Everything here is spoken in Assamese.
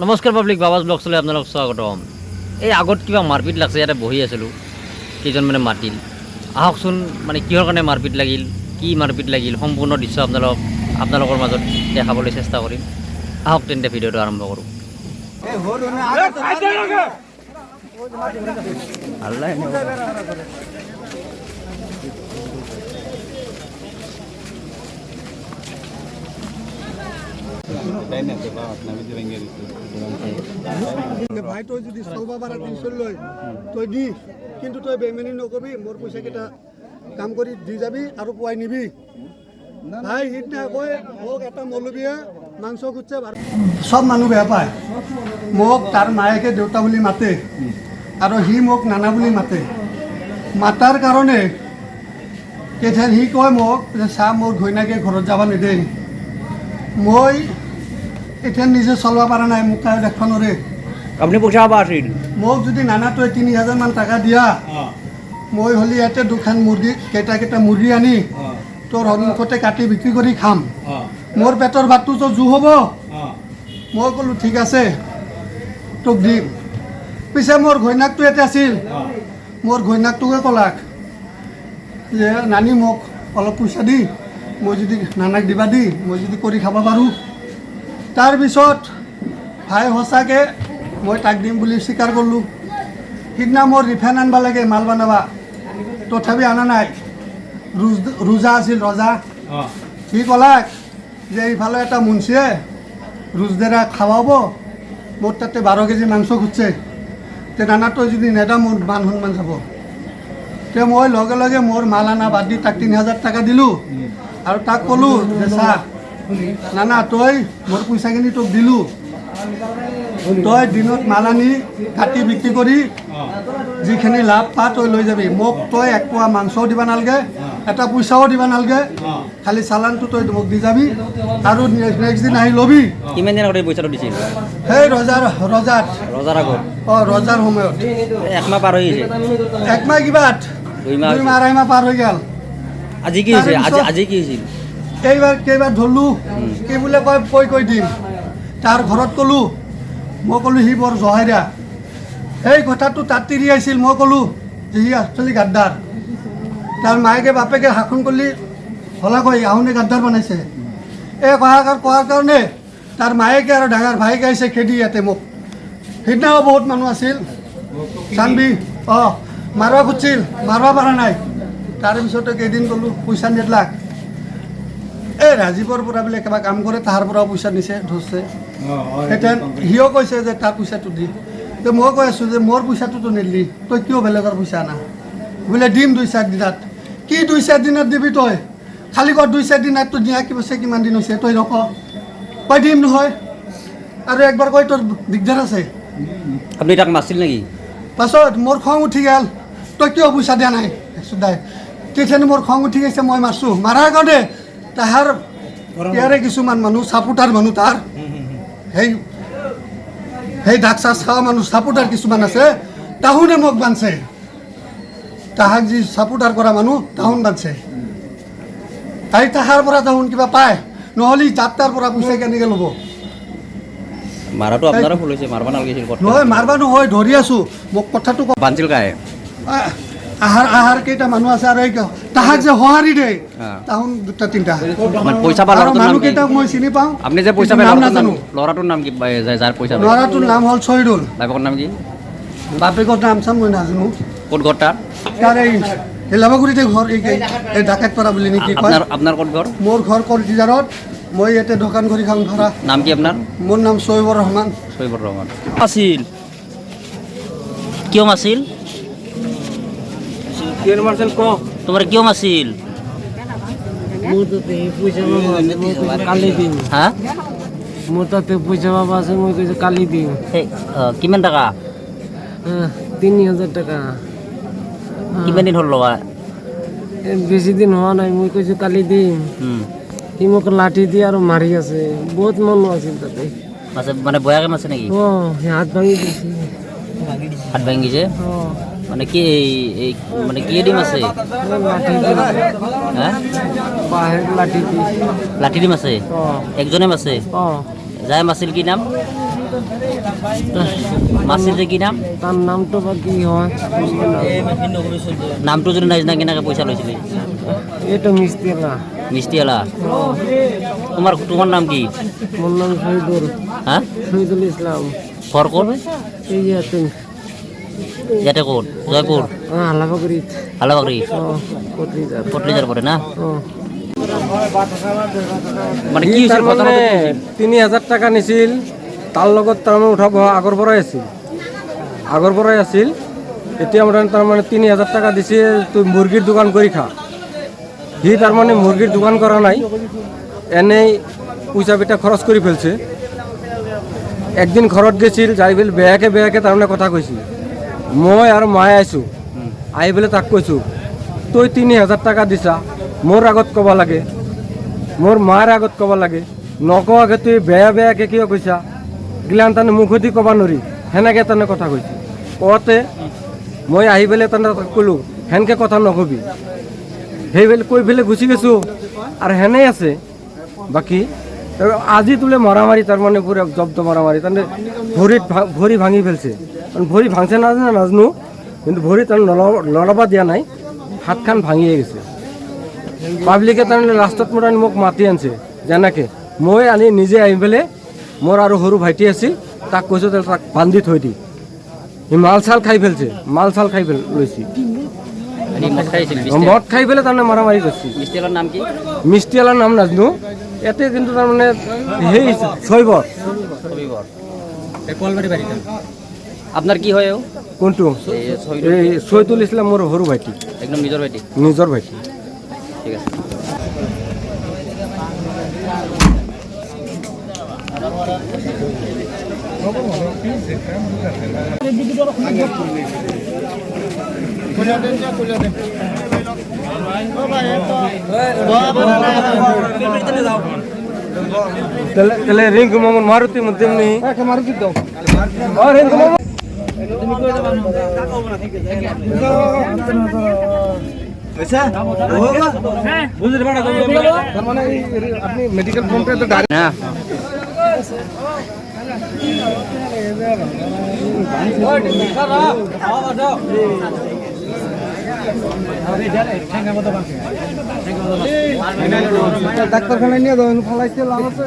নমস্কাৰ পাব্লিক বাবাজ ব্লগছলৈ আপোনালোক স্বাগতম। এই আগত কিবা মাৰপিট লাগছে, ইয়াতে বহি আছিলোঁ, কেইজন মানে মাতিল। আহকচোন মানে কিহৰ কাৰণে মাৰপিট লাগিল, কি মাৰপিট লাগিল, সম্পূৰ্ণ দৃশ্য আপোনালোকৰ মাজত দেখাবলৈ চেষ্টা কৰিম। আহক তেন্তে ভিডিঅ'টো আৰম্ভ কৰোঁ। ভাই তই যদি চলব পাৰা টিউচন লৈ তই দি, কিন্তু তই বেমেনি নকবি। মোৰ পইচা কেইটা কাম কৰি দি যাবি আৰু পুৱাই নিবি। ভাই সিদিনা কৈ মোক এটা মৌলবীয়ে মাংস খুঁজছে, চব মানুহ বেয়া পায়। মোক তাৰ মায়েকে দেউতা বুলি মাতে আৰু সি মোক নানা বুলি মাতে। মাতাৰ কাৰণে কেতিয়া সি কয় মোক যে চাহ মোৰ ঘৈণীয়েকে ঘৰত যাব নিদিয়ে। মই এতিয়া নিজে চলব পৰা নাই, মোক কাই দেখবা নৰে। আপুনি পইচা পাব আছিল, মোক যদি নানা তই ৩,০০০ মান টকা দিয়া, মই হ'লে ইয়াতে দুখান মুৰ্গী কেইটা মুৰ্গী আনি তোৰ সন্মুখতে কাটি বিক্ৰী কৰি খাম। মোৰ পেটৰ ভাতটো তোৰ জোৰ হ'ব। মই ক'লোঁ ঠিক আছে, তোক দিম। পিছে মোৰ ঘৈণীয়েকটো ইয়াতে আছিল। মোৰ ঘৈণীয়েকটোকে ক'লাক যে নানি মোক অলপ পইচা দি, মই যদি নানাক দিবা দি, মই যদি কৰি খাব পাৰোঁ। তাৰপিছত ভাই সঁচাকৈ মই তাক দিম বুলি স্বীকাৰ কৰিলোঁ। সিদিনা মোৰ ৰিফাইন আনবা লাগে মাল বনাবা, তথাপি অনা নাই। ৰোজা আছিল, ৰজা। সি ক'লাক যে এইফালে এটা মুঞ্চিয়ে ৰোজদেৰা খাৱাব, মোৰ তাতে 12 কেজি মাংস খুজছে। তে নানা তই যদি নেদা মোৰ মান সন্মান যাব। তে মই লগে লগে মোৰ মাল আনা বাদ দি তাক ৩,০০০ টকা দিলোঁ আৰু তাক ক'লোঁ যে চা নানা তই মোৰ পইচাখিনি তোক দিলোঁ, তই দিনত মাল আনি কাটি বিক্ৰী কৰি যিখিনি লাভ পা তই লৈ যাবি। মোক তই 1 পোৱা মাংসও দিব নালাগে, এটা পইচাও দিব নালাগে, খালি চালানটো তই মোক দি যাবি আৰু নেক্সট দিন আহি ল'বি। কিমান দিন আগতে পইচাটো দিছিল? সেই ৰজাৰ আগত? অঁ, ৰজাৰ সময়ত। 1 মাহ পাৰ হৈ গৈছে? 1 মাহ কিবা 2 মাহ 2.5 মাহ পাৰ হৈ গ'ল। আজি কি হৈছে? আজি কি হৈছিল? কেইবাৰ ধৰলোঁ, কি বোলে কৈ দিম। তাৰ ঘৰত ক'লোঁ, মই ক'লোঁ সি বৰ জহাইৰা। সেই কথাটো তাত তিৰি আহিছিল। মই ক'লোঁ যে সি একচুৱেলি গাদ্দাৰ। তাৰ মায়েকে বাপেকে শাসন কৰিলি হলা কৈ আহুনে গাদ্দাৰ বনাইছে। এই কোৱাৰ কাৰণে তাৰ মায়েকে আৰু ডাঙৰ ভাইকে আহিছে খেদি ইয়াতে মোক। সিদিনাও বহুত মানুহ আছিল, চানবি মাৰবা খুজিছিল, মাৰবা পৰা নাই। তাৰপিছতে কেইদিন ক'লোঁ পইচা নেদলাক। এই ৰাজীৱৰ পৰা বোলে কিবা কাম কৰে, তাহাৰ পৰাও পইচা নিছে, ধৰছে। এতিয়া সিও কৈছে যে তাৰ পইচাটো দি। তো মই কৈ আছোঁ যে মোৰ পইচাটোতো নিদিলি, তই কিয় বেলেগৰ পইচা আনা? বোলে দিম 2-4 দিনত। কি 2-4 দিনত দিবি তই? খালি কৰ 2-4 দিনত তোৰ দিয়া কিমান দিন হৈছে তই নক? কৈ দিম নহয় আৰু একবাৰ কৈ তোৰ দিগদাৰ আছে। আপুনি তাক মাছিল নেকি? পাছত মোৰ খং উঠি গ'ল, তই কিয় পইচা দিয়া নাই? সুধাই তেতিয়ানো মোৰ খং উঠি গৈছে, মই মাৰছোঁ। মাৰাৰ কাৰণে তাহাৰ ইয়াৰে কিছুমান মানুহ চাপোটাৰ মানুহ, তাৰ সেই ডাক চাচ খোৱা মানুহ চাপোটাৰ কিছুমান আছে, তাহুনে মোক বান্ধছে। তাহাক যি চাপোটাৰ কৰা মানুহ তাহুন বান্ধছে। তাই তাহাৰ পৰা তাহুন কিবা পায়, নহ'লে যাত্ৰাৰ পৰা পইচা কেনেকৈ ল'ব? মাৰাটো আপোনাৰো ভুল হৈছে, মাৰবা নালাগিছিল। নহয় মাৰবা নহয়, ধৰি আছোঁ। মোক কথাটো বান্ধছিল কাই? আহাৰ কেইটা মানুহ আছে আৰু তাহাক যে সঁহাৰি দে তাহুন 2-3টা পইচা মানুহকেইটাক মই চিনি পাওঁ। আপুনি যে পইচা নাম নাজানো। ল'ৰাটোৰ নাম কি? যাৰ পইচা ল'ৰাটোৰ নাম হ'ল চহিদুল। বাপেকৰ নাম কি? বাপেকৰ নাম চাম মই নাজানো। ক'ত ঘৰ তাৰ? তাৰ এই লামাগুৰিতে ঘৰ, এই ডাকাতপাৰা বুলি নেকি কয়। আপোনাৰ ক'ত ঘৰ? মোৰ ঘৰ কলটিজাৰত। মই ইয়াতে দোকান কৰি খাওঁ ধৰা। নাম কি আপোনাৰ? মোৰ নাম চহিবুৰ ৰহমান। আছিল কিয় মাছিল? তোমাৰ কিয় মাছিল? হ্যাঁ, মোৰ তাতে পইচা পাবা আছে, মই কৈছোঁ কালি দিম। কিমান টাকা? 3,000 টকা। কিমান দিন হ'ল লগা? বেছি দিন হোৱা নাই, মই কৈছোঁ কালি দিম। সি মোক লাঠি দি আৰু মাৰি আছে। বহুত মানুহ আছিল তাতে। মানে বয়াকে মাছে নেকি? সি হাত ভাঙি দিছে। হাত ভাঙিছে মানে কি? মানে কি দিম আছে? হ্যাঁ, লাঠি দি লাঠি দিম আছে। একজনে মাছে? যায় মাছিল কি নাম? মাছিল যে কি নাম তার নামটো বা কি হয় নামটো যদি নাজানা কেনেকৈ পইচা লৈছিলি এটা মিস্ত্রিলা মিষ্টিৱালা তোমাৰ তোমাৰ নাম কি মোৰ নাম শহীদুল হা শহীদুল ইসলাম ঘৰ ক'ত এই যে আছেন ইয়াতে ক'ত জয়পুৰ হালাবাগৰি হালাবাগৰি কতৰিদাৰ কটলিজাৰ পৰে না ও মানে কি হৈছিল ঘটনাটো কি হৈছিল? 3000 টাকা নিছিল তার লগত তাৰমানে উঠাব আগৰ পৰাই আছিল এতিয়া মানে তাৰমানে 3000 টাকা দিছে তুই মুৰগিৰ দোকান কৰি খা সি তাৰমানে মুৰগিৰ দোকান কৰা নাই এনেই পইচা বেটা খৰচ কৰে ফেলছে একদিন ঘৰত গেছিল যাই পেলাই বেয়াকে তাৰমানে কথা কৈছিল মই আৰু মায়ে আইছোঁ আহি পেলাই তাক কৈছোঁ তই 3000 টাকা দিছা মোৰ আগত ক'ব লাগে মোৰ মাৰ আগত ক'ব লাগে নকোৱাকে তুই বেয়াকে কিয় কৈছা গিলান তাৰমানে মুখেদি ক'ব নোৱাৰি সেনেকৈ তাৰমানে কথা কৈছে কওঁতে মই আহি পেলাই তাৰমানে তাক ক'লোঁ সেনেকৈ কথা নকবি সেইবেলে কৈ পেলাই গুচি গৈছোঁ আৰু সেনেই আছে বাকী আজি তোলে মাৰামাৰি তাৰমানে পুৰা জব্দ মাৰামাৰি তাৰমানে ভৰি ভাঙি ফেলছে ভৰি ভাঙছে নাজানো কিন্তু ভৰি তাৰমানে লৰাব দিয়া নাই হাতখন ভাঙিয়ে গৈছে পাব্লিকে তাৰমানে লাষ্টত মোৰ মোক মাতি আনছে যেনেকৈ মই আনি নিজে আহি পেলাই মোৰ আৰু সৰু ভাইটি আছিল তাক কৈছোঁ তাক বান্ধি থৈ দি সি মাল চাল খাই লৈছে হেৰি মদ খাইছিল মদ খাই পেলাই তাৰমানে মাৰামাৰি কৰিছে মিষ্টিৱালাৰ নাম কি মিস্ত্ৰিওয়ালাৰ নাম নাজানো ইয়াতে কিন্তু তাৰমানে সেই ছয়বৰ আপোনাৰ কি হয় কোনটো এই শহীদুল ইসলাম মোৰ সৰু ভাইটি একদম নিজৰ ভাইটি নিজৰ ভাইটি ঠিক আছে তাহলে রিঙ্কু মামুন মারুতি মধ্যে নেই মারুতি দাও রিঙ্কু মামুন আপনি মেডিকেল ফর্মটা তো গাড়ি হ্যাঁ ডাক্তারখানায় নিয়ে যাবেন ফালাইতে লাভ আছে